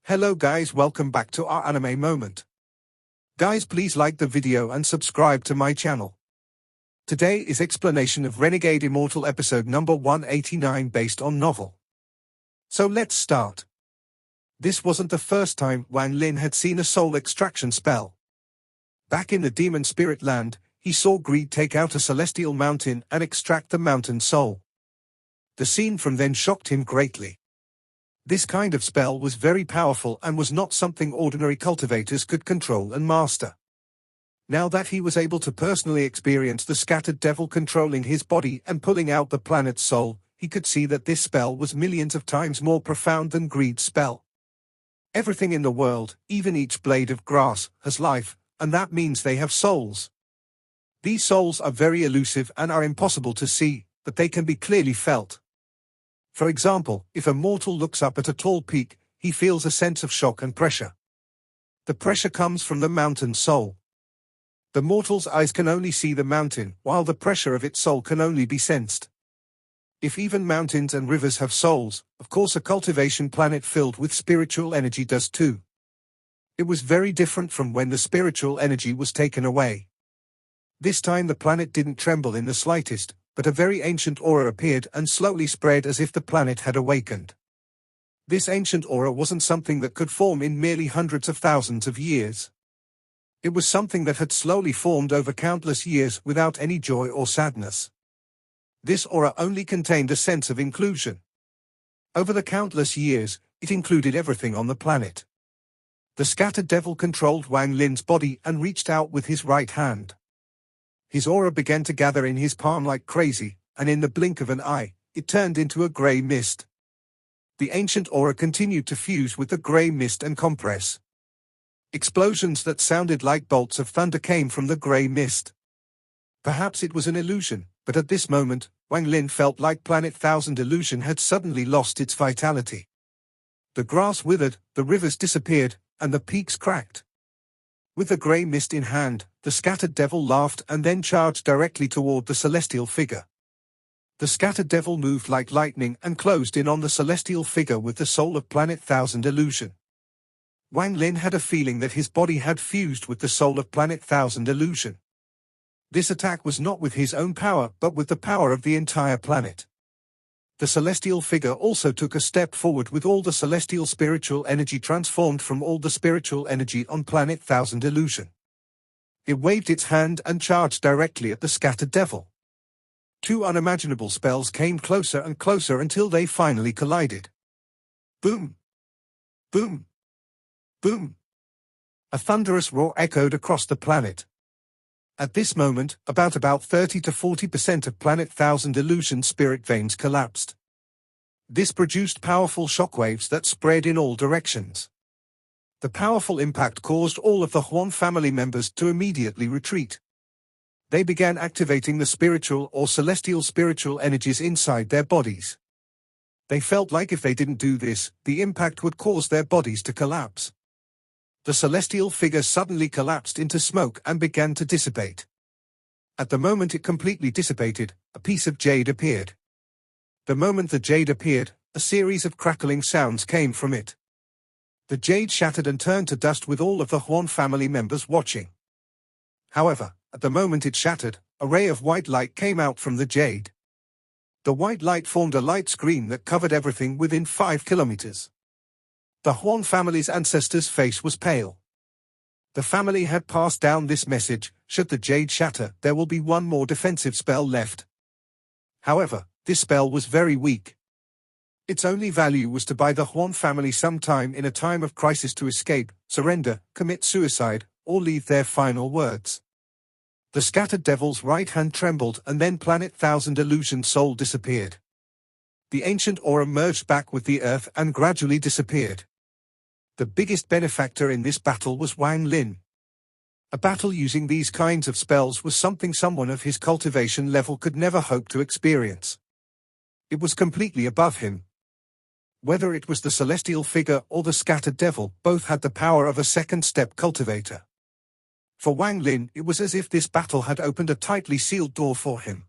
Hello guys, welcome back to our anime moment. Guys, please like the video and subscribe to my channel. Today is explanation of Renegade Immortal episode number 189 based on novel. So let's start. This wasn't the first time Wang Lin had seen a soul extraction spell. Back in the demon spirit land, he saw Greed take out a celestial mountain and extract the mountain soul. The scene from then shocked him greatly. This kind of spell was very powerful and was not something ordinary cultivators could control and master. Now that he was able to personally experience the scattered devil controlling his body and pulling out the planet's soul, he could see that this spell was millions of times more profound than Greed's spell. Everything in the world, even each blade of grass, has life, and that means they have souls. These souls are very elusive and are impossible to see, but they can be clearly felt. For example, if a mortal looks up at a tall peak, he feels a sense of shock and pressure. The pressure comes from the mountain soul. The mortal's eyes can only see the mountain, while the pressure of its soul can only be sensed. If even mountains and rivers have souls, of course a cultivation planet filled with spiritual energy does too. It was very different from when the spiritual energy was taken away. This time the planet didn't tremble in the slightest, but a very ancient aura appeared and slowly spread as if the planet had awakened. This ancient aura wasn't something that could form in merely hundreds of thousands of years. It was something that had slowly formed over countless years without any joy or sadness. This aura only contained a sense of inclusion. Over the countless years, it included everything on the planet. The scattered devil controlled Wang Lin's body and reached out with his right hand. His aura began to gather in his palm like crazy, and in the blink of an eye, it turned into a grey mist. The ancient aura continued to fuse with the grey mist and compress. Explosions that sounded like bolts of thunder came from the grey mist. Perhaps it was an illusion, but at this moment, Wang Lin felt like Planet Thousand Illusion had suddenly lost its vitality. The grass withered, the rivers disappeared, and the peaks cracked. With the grey mist in hand, the scattered devil laughed and then charged directly toward the celestial figure. The scattered devil moved like lightning and closed in on the celestial figure with the soul of Planet Thousand Illusion. Wang Lin had a feeling that his body had fused with the soul of Planet Thousand Illusion. This attack was not with his own power but with the power of the entire planet. The celestial figure also took a step forward with all the celestial spiritual energy transformed from all the spiritual energy on Planet Thousand Illusion. It waved its hand and charged directly at the scattered devil. Two unimaginable spells came closer and closer until they finally collided. Boom! Boom! Boom! A thunderous roar echoed across the planet. At this moment, about 30 to 40% of Planet Thousand Illusion spirit veins collapsed. This produced powerful shockwaves that spread in all directions. The powerful impact caused all of the Huan family members to immediately retreat. They began activating the spiritual or celestial spiritual energies inside their bodies. They felt like if they didn't do this, the impact would cause their bodies to collapse. The celestial figure suddenly collapsed into smoke and began to dissipate. At the moment it completely dissipated, a piece of jade appeared. The moment the jade appeared, a series of crackling sounds came from it. The jade shattered and turned to dust with all of the Huan family members watching. However, at the moment it shattered, a ray of white light came out from the jade. The white light formed a light screen that covered everything within 5 kilometers. The Huan family's ancestor's face was pale. The family had passed down this message: should the jade shatter, there will be one more defensive spell left. However, this spell was very weak. Its only value was to buy the Huan family some time in a time of crisis to escape, surrender, commit suicide, or leave their final words. The scattered devil's right hand trembled and then Planet Thousand Illusion soul disappeared. The ancient aura merged back with the earth and gradually disappeared. The biggest benefactor in this battle was Wang Lin. A battle using these kinds of spells was something someone of his cultivation level could never hope to experience. It was completely above him. Whether it was the celestial figure or the scattered devil, both had the power of a second-step cultivator. For Wang Lin, it was as if this battle had opened a tightly sealed door for him.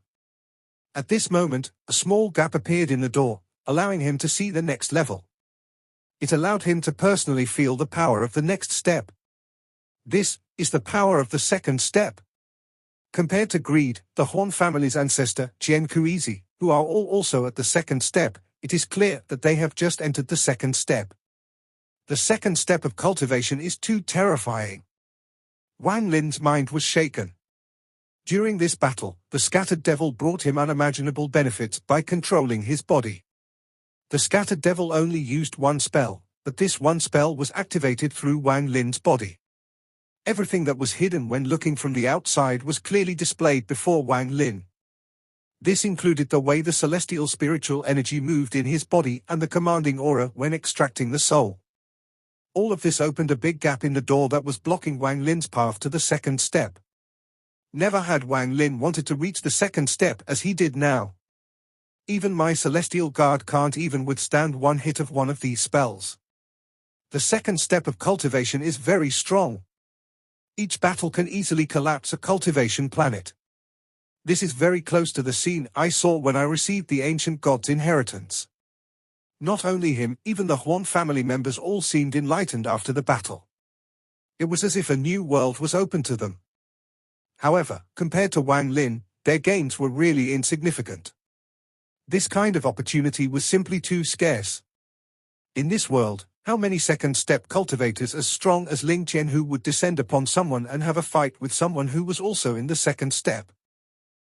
At this moment, a small gap appeared in the door, allowing him to see the next level. It allowed him to personally feel the power of the next step. This is the power of the second step. Compared to greed, the Huan family's ancestor, Qian Kuizi, who are all also at the second step, it is clear that they have just entered the second step. The second step of cultivation is too terrifying. Wang Lin's mind was shaken. During this battle, the scattered devil brought him unimaginable benefits by controlling his body. The scattered devil only used one spell, but this one spell was activated through Wang Lin's body. Everything that was hidden when looking from the outside was clearly displayed before Wang Lin. This included the way the celestial spiritual energy moved in his body and the commanding aura when extracting the soul. All of this opened a big gap in the door that was blocking Wang Lin's path to the second step. Never had Wang Lin wanted to reach the second step as he did now. Even my celestial guard can't even withstand one hit of one of these spells. The second step of cultivation is very strong. Each battle can easily collapse a cultivation planet. This is very close to the scene I saw when I received the ancient god's inheritance. Not only him, even the Huan family members all seemed enlightened after the battle. It was as if a new world was open to them. However, compared to Wang Lin, their gains were really insignificant. This kind of opportunity was simply too scarce. In this world, how many second-step cultivators as strong as Ling Qianhu would descend upon someone and have a fight with someone who was also in the second step?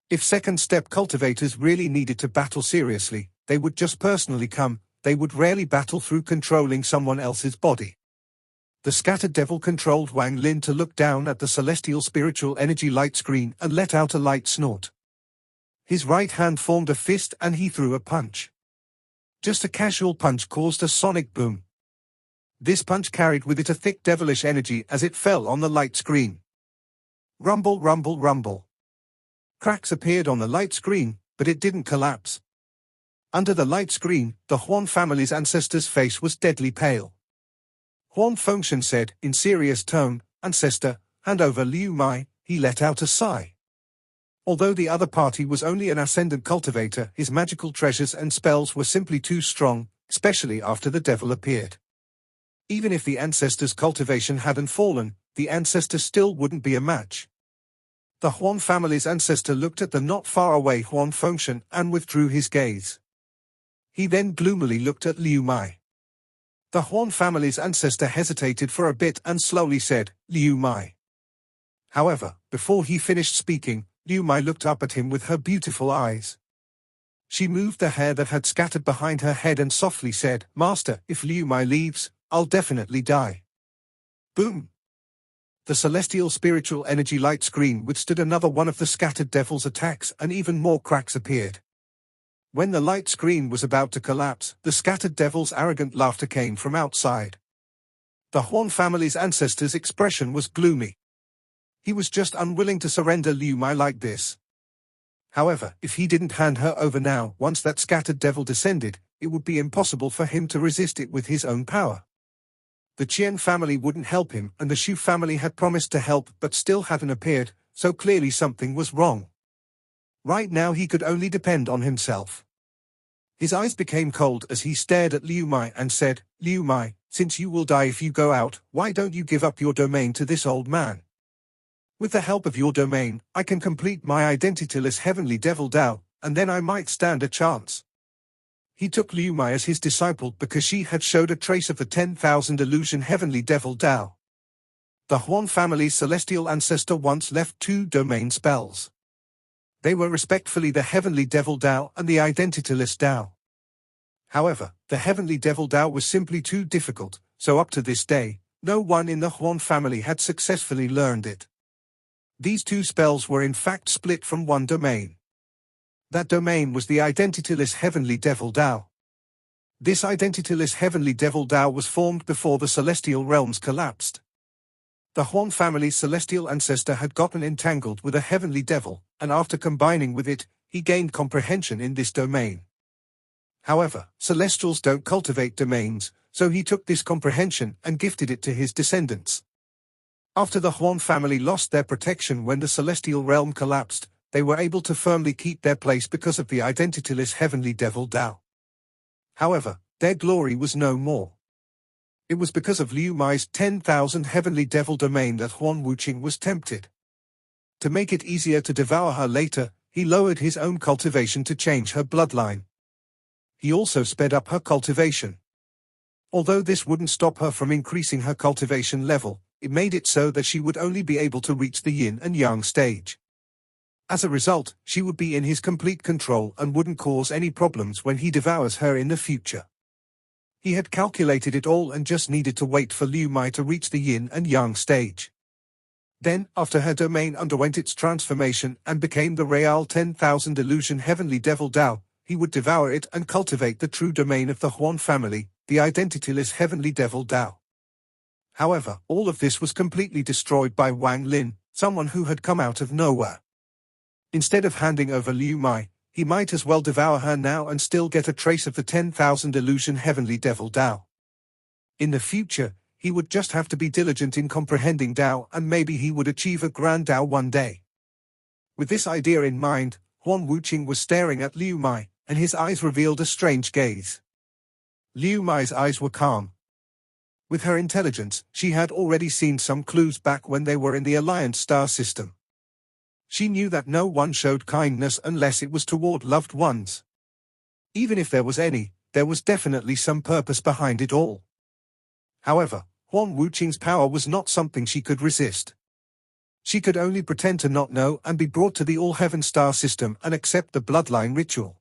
If second-step cultivators really needed to battle seriously, they would just personally come. They would rarely battle through controlling someone else's body. The scattered devil controlled Wang Lin to look down at the celestial spiritual energy light screen and let out a light snort. His right hand formed a fist and he threw a punch. Just a casual punch caused a sonic boom. This punch carried with it a thick devilish energy as it fell on the light screen. Rumble, rumble, rumble. Cracks appeared on the light screen, but it didn't collapse. Under the light screen, the Huan family's ancestor's face was deadly pale. Huan Fengshen said, in serious tone, "Ancestor, hand over Liu Mai." He let out a sigh. Although the other party was only an ascendant cultivator, his magical treasures and spells were simply too strong, especially after the devil appeared. Even if the ancestor's cultivation hadn't fallen, the ancestor still wouldn't be a match. The Huan family's ancestor looked at the not far away Huan Fengshen and withdrew his gaze. He then gloomily looked at Liu Mai. The Huan family's ancestor hesitated for a bit and slowly said, "Liu Mai." However, before he finished speaking, Liu Mai looked up at him with her beautiful eyes. She moved the hair that had scattered behind her head and softly said, "Master, if Liu Mai leaves, I'll definitely die." Boom! The celestial spiritual energy light screen withstood another one of the scattered devil's attacks and even more cracks appeared. When the light screen was about to collapse, the scattered devil's arrogant laughter came from outside. The Huan family's ancestor's expression was gloomy. He was just unwilling to surrender Liu Mai like this. However, if he didn't hand her over now, once that scattered devil descended, it would be impossible for him to resist it with his own power. The Qian family wouldn't help him, and the Shu family had promised to help but still hadn't appeared, so clearly something was wrong. Right now he could only depend on himself. His eyes became cold as he stared at Liu Mai and said, "Liu Mai, since you will die if you go out, why don't you give up your domain to this old man? With the help of your domain, I can complete my identityless heavenly devil Dao, and then I might stand a chance." He took Liu Mai as his disciple because she had showed a trace of the 10,000 illusion heavenly devil Dao. The Huan family's celestial ancestor once left 2 domain spells. They were respectively the heavenly devil Dao and the identityless Dao. However, the heavenly devil Dao was simply too difficult, so up to this day, no one in the Huan family had successfully learned it. These 2 spells were in fact split from one domain. That domain was the identityless heavenly devil Dao. This identityless heavenly devil Dao was formed before the celestial realms collapsed. The Huan family's celestial ancestor had gotten entangled with a heavenly devil, and after combining with it, he gained comprehension in this domain. However, celestials don't cultivate domains, so he took this comprehension and gifted it to his descendants. After the Huan family lost their protection when the celestial realm collapsed, they were able to firmly keep their place because of the identityless heavenly devil Dao. However, their glory was no more. It was because of Liu Mai's 10,000 heavenly devil domain that Huan Wuqing was tempted. To make it easier to devour her later, he lowered his own cultivation to change her bloodline. He also sped up her cultivation. Although this wouldn't stop her from increasing her cultivation level, it made it so that she would only be able to reach the yin and yang stage. As a result, she would be in his complete control and wouldn't cause any problems when he devours her in the future. He had calculated it all and just needed to wait for Liu Mai to reach the yin and yang stage. Then, after her domain underwent its transformation and became the Real 10,000 Illusion Heavenly Devil Dao, he would devour it and cultivate the true domain of the Huan family, the identityless Heavenly Devil Dao. However, all of this was completely destroyed by Wang Lin, someone who had come out of nowhere. Instead of handing over Liu Mai, he might as well devour her now and still get a trace of the 10,000 Illusion Heavenly Devil Dao. In the future, he would just have to be diligent in comprehending Dao and maybe he would achieve a grand Dao one day. With this idea in mind, Huan Wuqing was staring at Liu Mai, and his eyes revealed a strange gaze. Liu Mai's eyes were calm. With her intelligence, she had already seen some clues back when they were in the Alliance star system. She knew that no one showed kindness unless it was toward loved ones. Even if there was any, there was definitely some purpose behind it all. However, Huan Wuqing's power was not something she could resist. She could only pretend to not know and be brought to the All-Heaven star system and accept the bloodline ritual.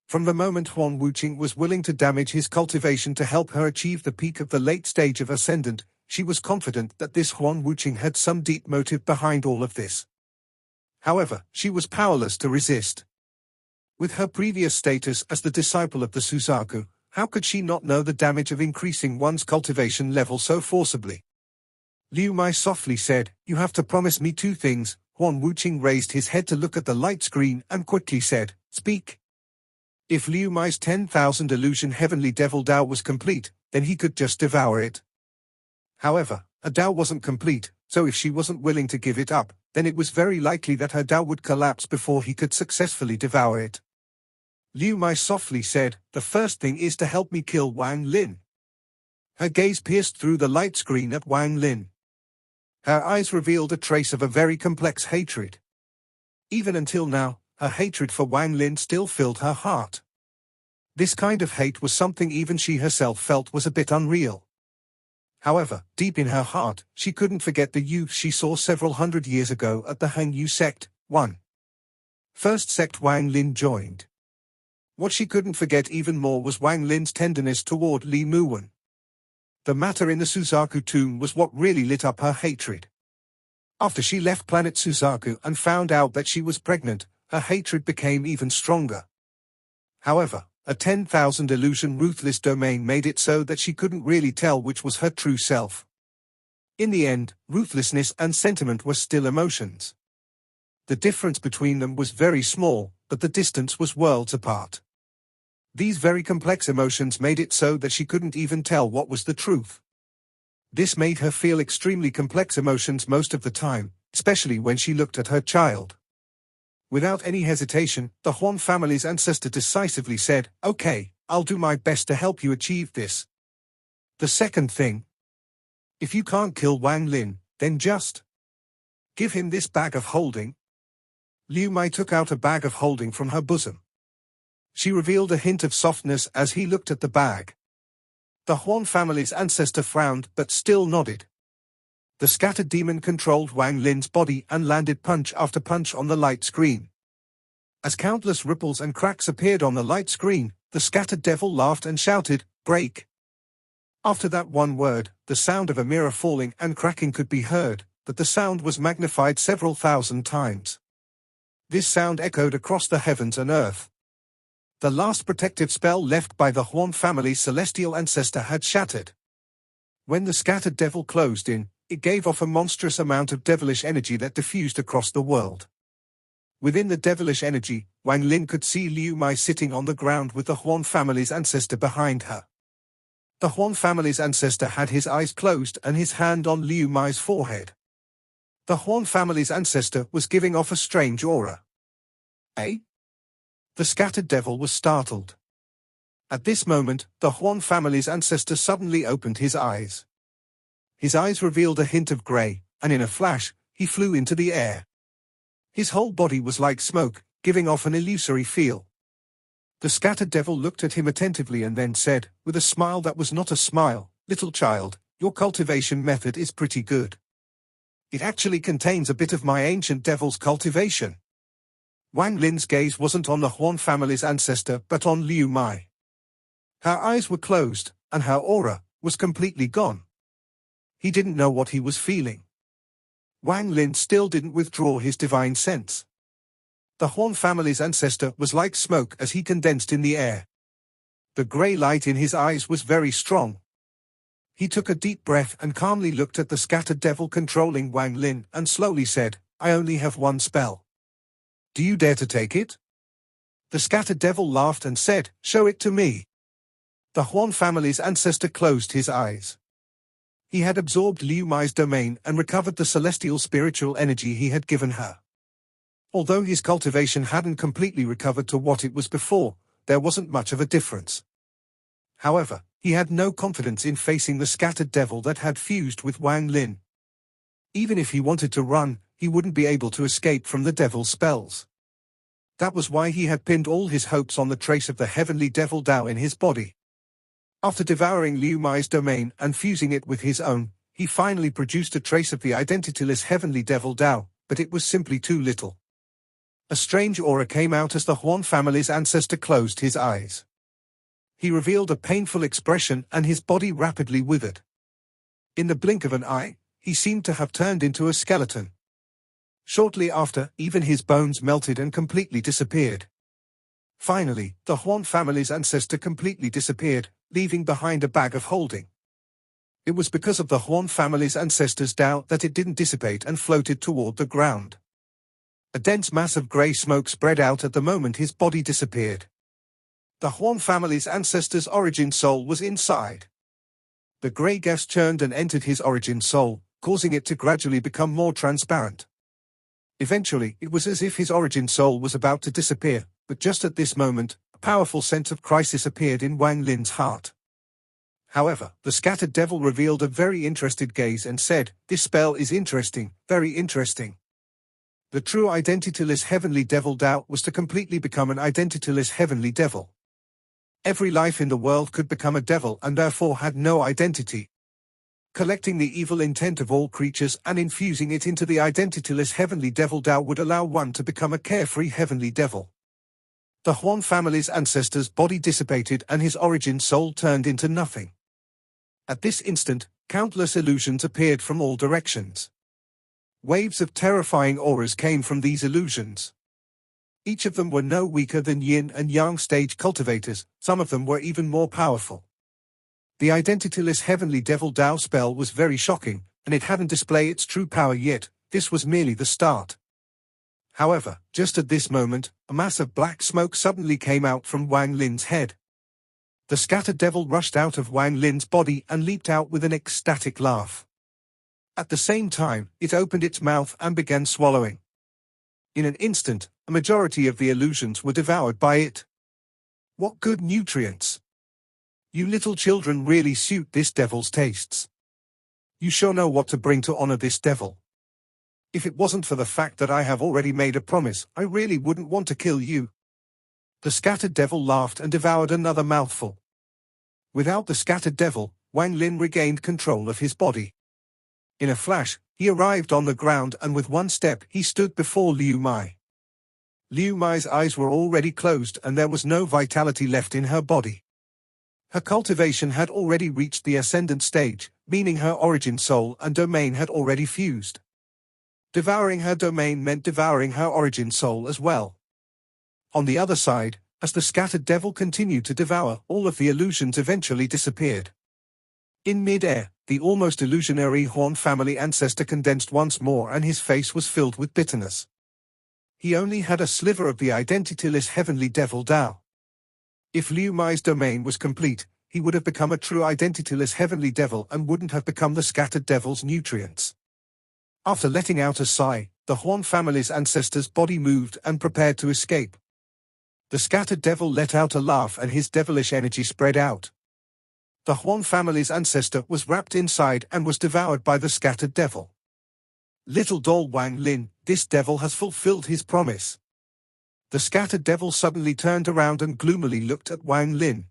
From the moment Huan Wuqing was willing to damage his cultivation to help her achieve the peak of the late stage of Ascendant, she was confident that this Huan Wuqing had some deep motive behind all of this. However, she was powerless to resist. With her previous status as the disciple of the Suzaku, how could she not know the damage of increasing one's cultivation level so forcibly? Liu Mai softly said, "You have to promise me two things." Huan Wuqing raised his head to look at the light screen and quickly said, "Speak." If Liu Mai's 10,000 Illusion Heavenly Devil Dao was complete, then he could just devour it. However, a Dao wasn't complete, so if she wasn't willing to give it up, then it was very likely that her Dao would collapse before he could successfully devour it. Liu Mai softly said, "The first thing is to help me kill Wang Lin." Her gaze pierced through the light screen at Wang Lin. Her eyes revealed a trace of a very complex hatred. Even until now, her hatred for Wang Lin still filled her heart. This kind of hate was something even she herself felt was a bit unreal. However, deep in her heart, she couldn't forget the youth she saw several hundred years ago at the Hangyu sect. 1. First sect Wang Lin joined. What she couldn't forget even more was Wang Lin's tenderness toward Li Muwen. The matter in the Suzaku tomb was what really lit up her hatred. After she left planet Suzaku and found out that she was pregnant, her hatred became even stronger. However, a 10,000 illusion ruthless domain made it so that she couldn't really tell which was her true self. In the end, ruthlessness and sentiment were still emotions. The difference between them was very small, but the distance was worlds apart. These very complex emotions made it so that she couldn't even tell what was the truth. This made her feel extremely complex emotions most of the time, especially when she looked at her child. Without any hesitation, the Huan family's ancestor decisively said, "Okay, I'll do my best to help you achieve this." The second thing. If you can't kill Wang Lin, then just give him this bag of holding. Liu Mai took out a bag of holding from her bosom. She revealed a hint of softness as he looked at the bag. The Huan family's ancestor frowned but still nodded. The scattered demon controlled Wang Lin's body and landed punch after punch on the light screen. As countless ripples and cracks appeared on the light screen, the scattered devil laughed and shouted, "Break!" After that one word, the sound of a mirror falling and cracking could be heard, but the sound was magnified several thousand times. This sound echoed across the heavens and earth. The last protective spell left by the Huan family's celestial ancestor had shattered. When the scattered devil closed in, it gave off a monstrous amount of devilish energy that diffused across the world. Within the devilish energy, Wang Lin could see Liu Mai sitting on the ground with the Huan family's ancestor behind her. The Huan family's ancestor had his eyes closed and his hand on Liu Mai's forehead. The Huan family's ancestor was giving off a strange aura. Eh? The scattered devil was startled. At this moment, the Huan family's ancestor suddenly opened his eyes. His eyes revealed a hint of grey, and in a flash, he flew into the air. His whole body was like smoke, giving off an illusory feel. The scattered devil looked at him attentively and then said, with a smile that was not a smile, "Little child, your cultivation method is pretty good. It actually contains a bit of my ancient devil's cultivation." Wang Lin's gaze wasn't on the Huan family's ancestor but on Liumi. Her eyes were closed, and her aura was completely gone. He didn't know what he was feeling. Wang Lin still didn't withdraw his divine sense. The Huan family's ancestor was like smoke as he condensed in the air. The grey light in his eyes was very strong. He took a deep breath and calmly looked at the scattered devil controlling Wang Lin and slowly said, "I only have one spell. Do you dare to take it?" The scattered devil laughed and said, "Show it to me." The Huan family's ancestor closed his eyes. He had absorbed Liumi's domain and recovered the celestial spiritual energy he had given her. Although his cultivation hadn't completely recovered to what it was before, there wasn't much of a difference. However, he had no confidence in facing the scattered devil that had fused with Wang Lin. Even if he wanted to run, he wouldn't be able to escape from the devil's spells. That was why he had pinned all his hopes on the trace of the heavenly devil Dao in his body. After devouring Liumi's domain and fusing it with his own, he finally produced a trace of the identityless heavenly devil Dao, but it was simply too little. A strange aura came out as the Huan family's ancestor closed his eyes. He revealed a painful expression and his body rapidly withered. In the blink of an eye, he seemed to have turned into a skeleton. Shortly after, even his bones melted and completely disappeared. Finally, the Huan family's ancestor completely disappeared, leaving behind a bag of holding. It was because of the Huan family's ancestor's Dao that it didn't dissipate and floated toward the ground. A dense mass of grey smoke spread out at the moment his body disappeared. The Huan family's ancestor's origin soul was inside. The grey gas churned and entered his origin soul, causing it to gradually become more transparent. Eventually, it was as if his origin soul was about to disappear, but just at this moment, a powerful sense of crisis appeared in Wang Lin's heart. However, the scattered devil revealed a very interested gaze and said, "This spell is interesting, very interesting." The true identityless heavenly devil Dao was to completely become an identityless heavenly devil. Every life in the world could become a devil and therefore had no identity. Collecting the evil intent of all creatures and infusing it into the identityless heavenly devil Dao would allow one to become a carefree heavenly devil. The Huan family's ancestor's body dissipated and his origin soul turned into nothing. At this instant, countless illusions appeared from all directions. Waves of terrifying auras came from these illusions. Each of them were no weaker than yin and yang stage cultivators, some of them were even more powerful. The identityless heavenly devil Dao spell was very shocking, and it hadn't displayed its true power yet. This was merely the start. However, just at this moment, a mass of black smoke suddenly came out from Wang Lin's head. The scattered devil rushed out of Wang Lin's body and leaped out with an ecstatic laugh. At the same time, it opened its mouth and began swallowing. In an instant, a majority of the illusions were devoured by it. What good nutrients! You little children really suit this devil's tastes. You sure know what to bring to honor this devil. If it wasn't for the fact that I have already made a promise, I really wouldn't want to kill you. The scattered devil laughed and devoured another mouthful. Without the scattered devil, Wang Lin regained control of his body. In a flash, he arrived on the ground and with one step he stood before Liumi. Liumi's eyes were already closed and there was no vitality left in her body. Her cultivation had already reached the ascendant stage, meaning her origin soul and domain had already fused. Devouring her domain meant devouring her origin soul as well. On the other side, as the scattered devil continued to devour, all of the illusions eventually disappeared. In mid-air, the almost illusionary Huan family ancestor condensed once more and his face was filled with bitterness. He only had a sliver of the identityless heavenly devil Dao. If Liumi's domain was complete, he would have become a true identityless heavenly devil and wouldn't have become the scattered devil's nutrients. After letting out a sigh, the Huan family's ancestor's body moved and prepared to escape. The scattered devil let out a laugh and his devilish energy spread out. The Huan family's ancestor was wrapped inside and was devoured by the scattered devil. Little doll Wang Lin, this devil has fulfilled his promise. The scattered devil suddenly turned around and gloomily looked at Wang Lin.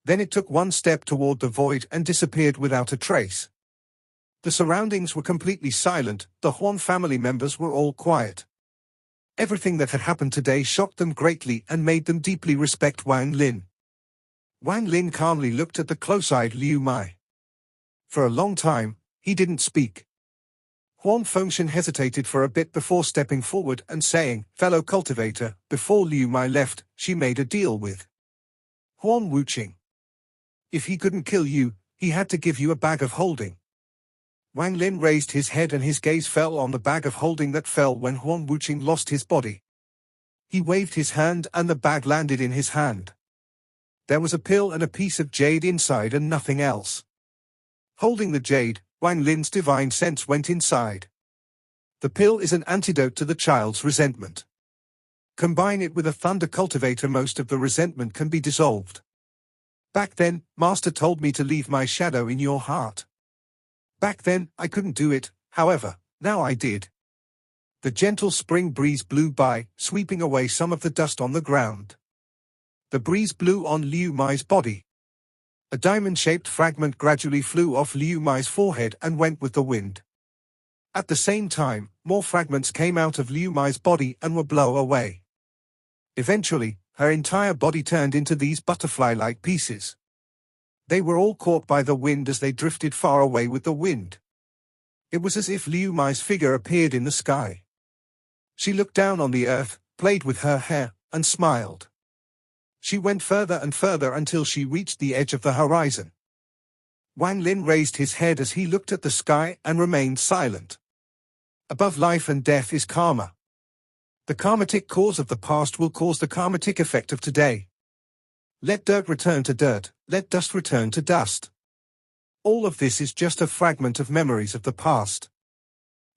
Then it took one step toward the void and disappeared without a trace. The surroundings were completely silent, the Huan family members were all quiet. Everything that had happened today shocked them greatly and made them deeply respect Wang Lin. Wang Lin calmly looked at the close-eyed Liumi. For a long time, he didn't speak. Huan Fengshen hesitated for a bit before stepping forward and saying, "Fellow cultivator," before Liumi left, she made a deal with Huan Wuqing. If he couldn't kill you, he had to give you a bag of holding. Wang Lin raised his head and his gaze fell on the bag of holding that fell when Huan Wuqing lost his body. He waved his hand and the bag landed in his hand. There was a pill and a piece of jade inside and nothing else. Holding the jade, Wang Lin's divine sense went inside. The pill is an antidote to the child's resentment. Combine it with a thunder cultivator, most of the resentment can be dissolved. Back then, Master told me to leave my shadow in your heart. Back then, I couldn't do it, however, now I did. The gentle spring breeze blew by, sweeping away some of the dust on the ground. The breeze blew on Liumi's body. A diamond-shaped fragment gradually flew off Liumi's forehead and went with the wind. At the same time, more fragments came out of Liumi's body and were blown away. Eventually, her entire body turned into these butterfly-like pieces. They were all caught by the wind as they drifted far away with the wind. It was as if Liumi's figure appeared in the sky. She looked down on the earth, played with her hair, and smiled. She went further and further until she reached the edge of the horizon. Wang Lin raised his head as he looked at the sky and remained silent. Above life and death is karma. The karmatic cause of the past will cause the karmatic effect of today. Let dirt return to dirt, let dust return to dust. All of this is just a fragment of memories of the past.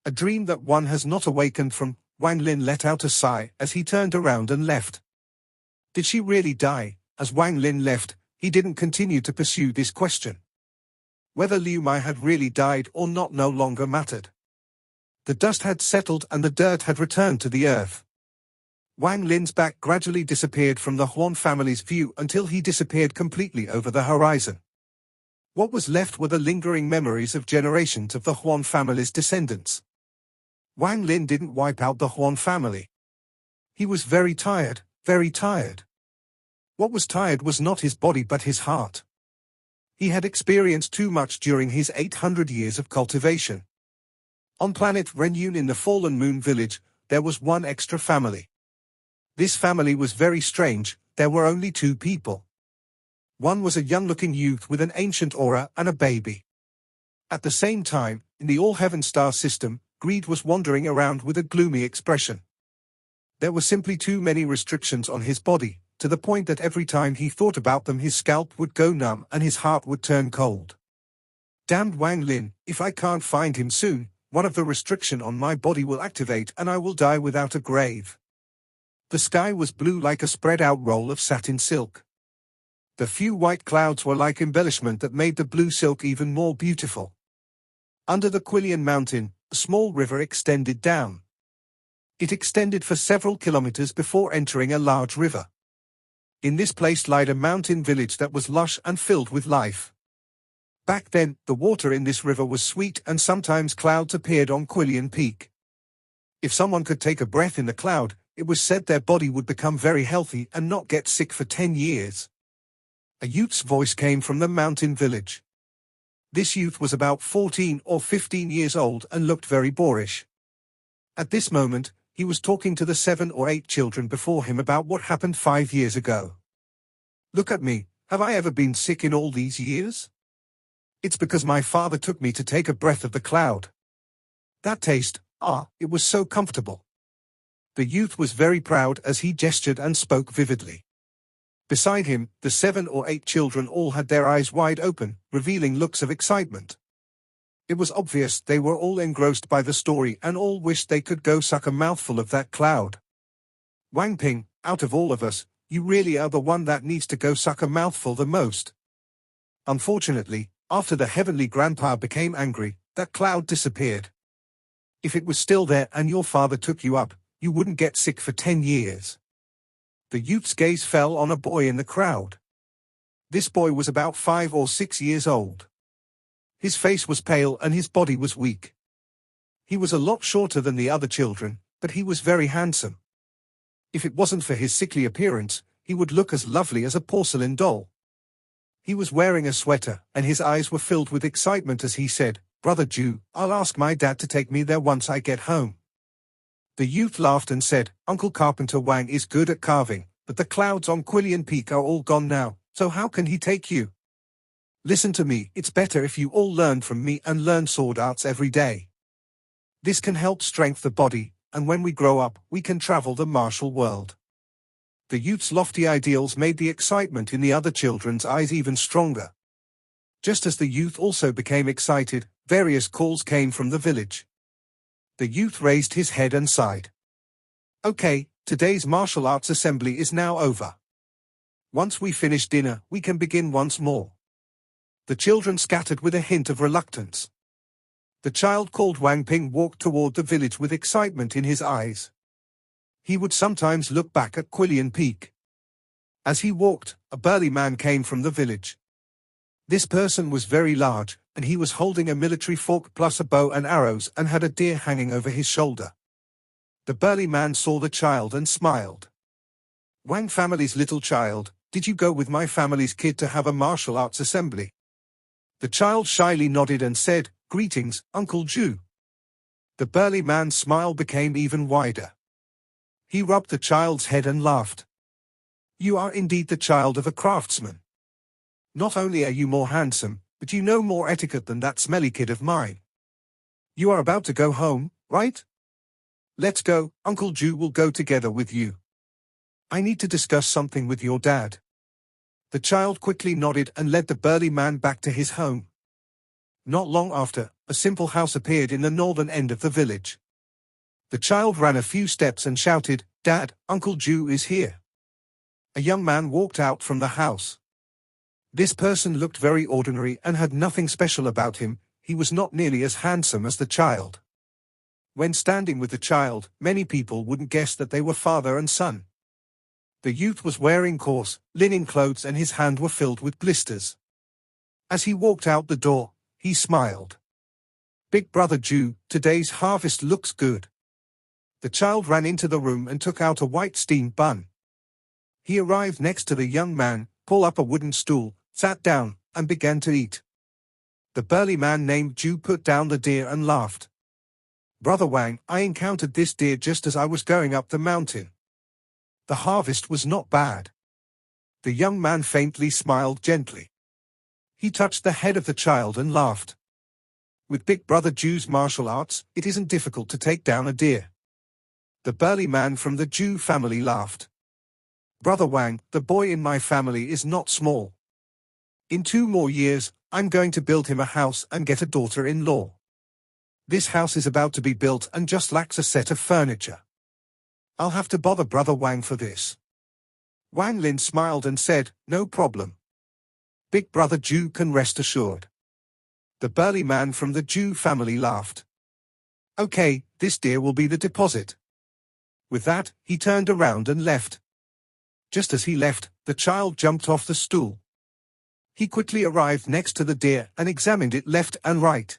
A dream that one has not awakened from. Wang Lin let out a sigh as he turned around and left. Did she really die? As Wang Lin left, he didn't continue to pursue this question. Whether Liumi had really died or not no longer mattered. The dust had settled and the dirt had returned to the earth. Wang Lin's back gradually disappeared from the Huan family's view until he disappeared completely over the horizon. What was left were the lingering memories of generations of the Huan family's descendants. Wang Lin didn't wipe out the Huan family. He was very tired, very tired. What was tired was not his body but his heart. He had experienced too much during his 800 years of cultivation. On planet Renyun in the Fallen Moon village, there was one extra family. This family was very strange, there were only two people. One was a young-looking youth with an ancient aura and a baby. At the same time, in the All-Heaven Star system, Greed was wandering around with a gloomy expression. There were simply too many restrictions on his body, to the point that every time he thought about them his scalp would go numb and his heart would turn cold. Damned Wang Lin, if I can't find him soon, one of the restriction on my body will activate and I will die without a grave. The sky was blue like a spread-out roll of satin silk. The few white clouds were like embellishment that made the blue silk even more beautiful. Under the Quillian mountain, a small river extended down. It extended for several kilometers before entering a large river. In this place lied a mountain village that was lush and filled with life. Back then, the water in this river was sweet and sometimes clouds appeared on Quillian Peak. If someone could take a breath in the cloud, it was said their body would become very healthy and not get sick for 10 years. A youth's voice came from the mountain village. This youth was about 14 or 15 years old and looked very boorish. At this moment, he was talking to the 7 or 8 children before him about what happened 5 years ago. Look at me, have I ever been sick in all these years? It's because my father took me to take a breath of the cloud. That taste, it was so comfortable. The youth was very proud as he gestured and spoke vividly. Beside him, the 7 or 8 children all had their eyes wide open, revealing looks of excitement. It was obvious they were all engrossed by the story and all wished they could go suck a mouthful of that cloud. Wang Ping, out of all of us, you really are the one that needs to go suck a mouthful the most. Unfortunately, after the heavenly grandpa became angry, that cloud disappeared. If it was still there and your father took you up, you wouldn't get sick for 10 years. The youth's gaze fell on a boy in the crowd. This boy was about 5 or 6 years old. His face was pale and his body was weak. He was a lot shorter than the other children, but he was very handsome. If it wasn't for his sickly appearance, he would look as lovely as a porcelain doll. He was wearing a sweater, and his eyes were filled with excitement as he said, "Brother Jew, I'll ask my dad to take me there once I get home." The youth laughed and said, "Uncle Carpenter Wang is good at carving, but the clouds on Quillian Peak are all gone now, so how can he take you? Listen to me, it's better if you all learn from me and learn sword arts every day. This can help strengthen the body, and when we grow up, we can travel the martial world." The youth's lofty ideals made the excitement in the other children's eyes even stronger. Just as the youth also became excited, various calls came from the village. The youth raised his head and sighed. "Okay, today's martial arts assembly is now over. Once we finish dinner, we can begin once more." The children scattered with a hint of reluctance. The child called Wang Ping walked toward the village with excitement in his eyes. He would sometimes look back at Quillian Peak. As he walked, a burly man came from the village. This person was very large, and he was holding a military fork plus a bow and arrows and had a deer hanging over his shoulder. The burly man saw the child and smiled. "Wang family's little child, did you go with my family's kid to have a martial arts assembly?" The child shyly nodded and said, "Greetings, Uncle Jew." The burly man's smile became even wider. He rubbed the child's head and laughed. "You are indeed the child of a craftsman. Not only are you more handsome, but you know more etiquette than that smelly kid of mine. You are about to go home, right? Let's go, Uncle Jew will go together with you. I need to discuss something with your dad." The child quickly nodded and led the burly man back to his home. Not long after, a simple house appeared in the northern end of the village. The child ran a few steps and shouted, "Dad, Uncle Jew is here." A young man walked out from the house. This person looked very ordinary and had nothing special about him. He was not nearly as handsome as the child. When standing with the child, many people wouldn't guess that they were father and son. The youth was wearing coarse, linen clothes and his hands were filled with blisters. As he walked out the door, he smiled. "Big brother Jew, today's harvest looks good." The child ran into the room and took out a white steamed bun. He arrived next to the young man, pulled up a wooden stool, sat down, and began to eat. The burly man named Jew put down the deer and laughed. "Brother Wang, I encountered this deer just as I was going up the mountain. The harvest was not bad." The young man faintly smiled gently. He touched the head of the child and laughed. "With Big Brother Jew's martial arts, it isn't difficult to take down a deer." The burly man from the Jew family laughed. "Brother Wang, the boy in my family is not small. In 2 more years, I'm going to build him a house and get a daughter-in-law. This house is about to be built and just lacks a set of furniture. I'll have to bother Brother Wang for this." Wang Lin smiled and said, "No problem. Big Brother Jew can rest assured." The burly man from the Jew family laughed. "Okay, this deer will be the deposit." With that, he turned around and left. Just as he left, the child jumped off the stool. He quickly arrived next to the deer and examined it left and right.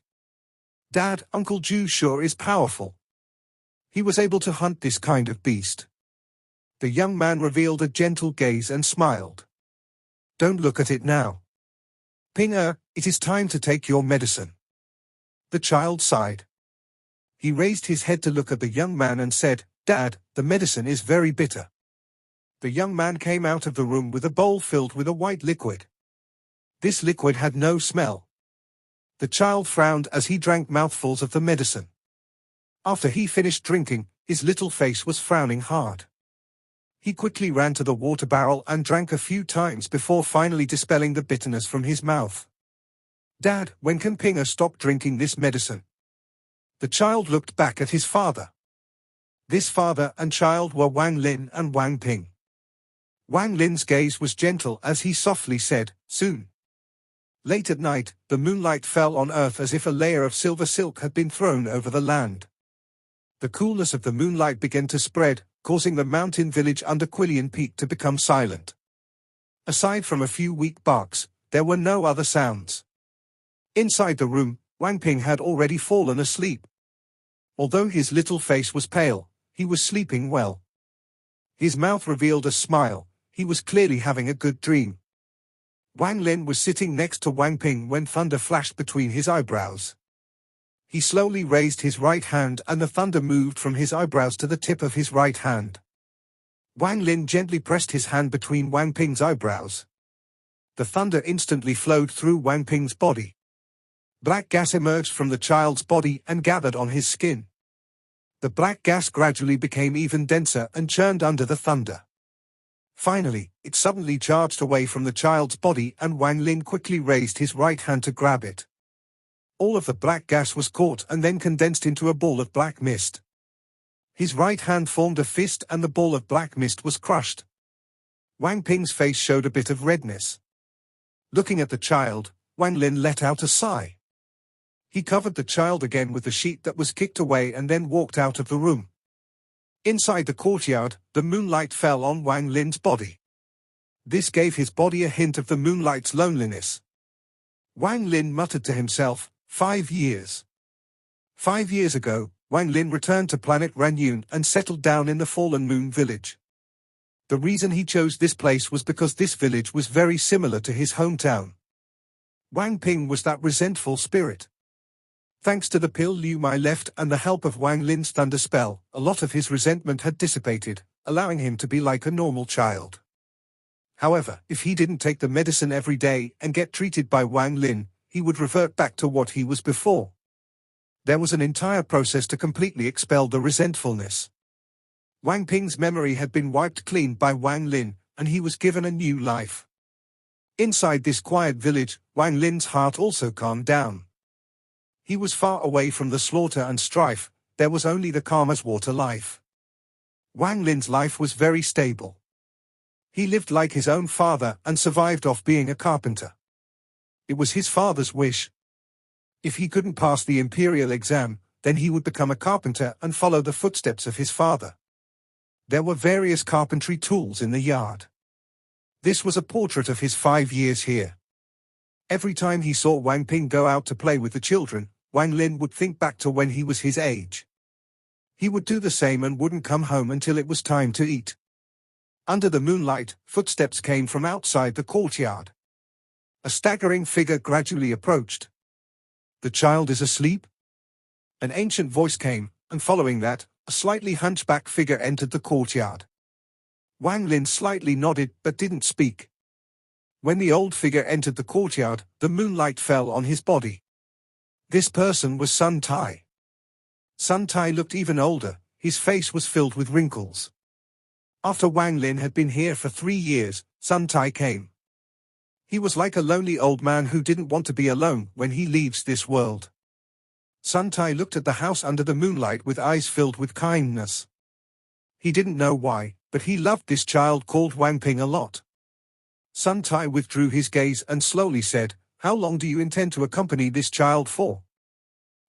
"Dad, Uncle Jew sure is powerful. He was able to hunt this kind of beast." The young man revealed a gentle gaze and smiled. "Don't look at it now. Pinger, it is time to take your medicine." The child sighed. He raised his head to look at the young man and said, "Dad, the medicine is very bitter." The young man came out of the room with a bowl filled with a white liquid. This liquid had no smell. The child frowned as he drank mouthfuls of the medicine. After he finished drinking, his little face was frowning hard. He quickly ran to the water barrel and drank a few times before finally dispelling the bitterness from his mouth. "Dad, when can Pinger stop drinking this medicine?" The child looked back at his father. This father and child were Wang Lin and Wang Ping. Wang Lin's gaze was gentle as he softly said, "Soon." Late at night, the moonlight fell on earth as if a layer of silver silk had been thrown over the land. The coolness of the moonlight began to spread, causing the mountain village under Quillian Peak to become silent. Aside from a few weak barks, there were no other sounds. Inside the room, Wang Ping had already fallen asleep. Although his little face was pale, he was sleeping well. His mouth revealed a smile. He was clearly having a good dream. Wang Lin was sitting next to Wang Ping when thunder flashed between his eyebrows. He slowly raised his right hand and the thunder moved from his eyebrows to the tip of his right hand. Wang Lin gently pressed his hand between Wang Ping's eyebrows. The thunder instantly flowed through Wang Ping's body. Black gas emerged from the child's body and gathered on his skin. The black gas gradually became even denser and churned under the thunder. Finally, it suddenly charged away from the child's body and Wang Lin quickly raised his right hand to grab it. All of the black gas was caught and then condensed into a ball of black mist. His right hand formed a fist and the ball of black mist was crushed. Wang Ping's face showed a bit of redness. Looking at the child, Wang Lin let out a sigh. He covered the child again with the sheet that was kicked away and then walked out of the room. Inside the courtyard, the moonlight fell on Wang Lin's body. This gave his body a hint of the moonlight's loneliness. Wang Lin muttered to himself, 5 years. 5 years ago, Wang Lin returned to planet Ranyun and settled down in the Fallen Moon village. The reason he chose this place was because this village was very similar to his hometown. Wang Ping was that resentful spirit. Thanks to the pill Liumi left and the help of Wang Lin's thunder spell, a lot of his resentment had dissipated, allowing him to be like a normal child. However, if he didn't take the medicine every day and get treated by Wang Lin, he would revert back to what he was before. There was an entire process to completely expel the resentfulness. Wang Ping's memory had been wiped clean by Wang Lin, and he was given a new life. Inside this quiet village, Wang Lin's heart also calmed down. He was far away from the slaughter and strife, there was only the calm as water life. Wang Lin's life was very stable. He lived like his own father and survived off being a carpenter. It was his father's wish. If he couldn't pass the imperial exam, then he would become a carpenter and follow the footsteps of his father. There were various carpentry tools in the yard. This was a portrait of his 5 years here. Every time he saw Wang Ping go out to play with the children, Wang Lin would think back to when he was his age. He would do the same and wouldn't come home until it was time to eat. Under the moonlight, footsteps came from outside the courtyard. A staggering figure gradually approached. "The child is asleep?" An ancient voice came, and following that, a slightly hunchback figure entered the courtyard. Wang Lin slightly nodded but didn't speak. When the old figure entered the courtyard, the moonlight fell on his body. This person was Sun Tai. Sun Tai looked even older, his face was filled with wrinkles. After Wang Lin had been here for 3 years, Sun Tai came. He was like a lonely old man who didn't want to be alone when he leaves this world. Sun Tai looked at the house under the moonlight with eyes filled with kindness. He didn't know why, but he loved this child called Wang Ping a lot. Sun Tai withdrew his gaze and slowly said, "How long do you intend to accompany this child for?"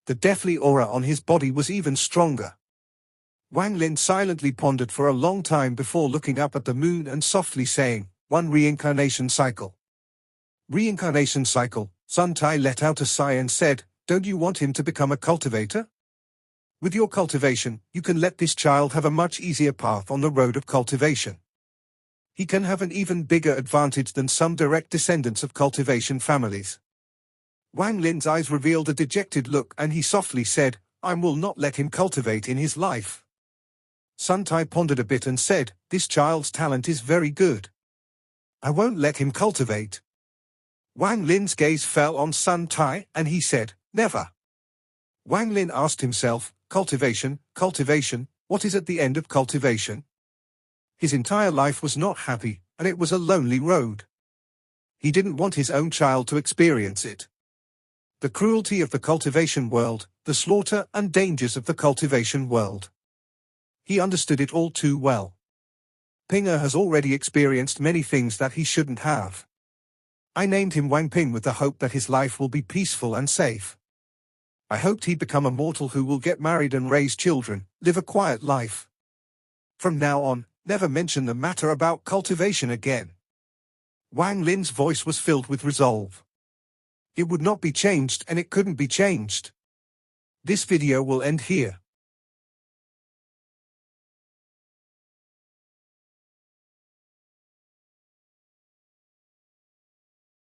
The deathly aura on his body was even stronger. Wang Lin silently pondered for a long time before looking up at the moon and softly saying, "1 reincarnation cycle." Reincarnation cycle, Sun Tai let out a sigh and said, "Don't you want him to become a cultivator? With your cultivation, you can let this child have a much easier path on the road of cultivation. He can have an even bigger advantage than some direct descendants of cultivation families." Wang Lin's eyes revealed a dejected look and he softly said, "I will not let him cultivate in his life." Sun Tai pondered a bit and said, "This child's talent is very good. I won't let him cultivate." Wang Lin's gaze fell on Sun Tai and he said, "Never." Wang Lin asked himself, cultivation, what is at the end of cultivation? His entire life was not happy, and it was a lonely road. He didn't want his own child to experience it. The cruelty of the cultivation world, the slaughter and dangers of the cultivation world. He understood it all too well. Pinger has already experienced many things that he shouldn't have. I named him Wang Ping with the hope that his life will be peaceful and safe. I hoped he'd become a mortal who will get married and raise children, live a quiet life. From now on, never mention the matter about cultivation again. Wang Lin's voice was filled with resolve. It would not be changed and it couldn't be changed. This video will end here.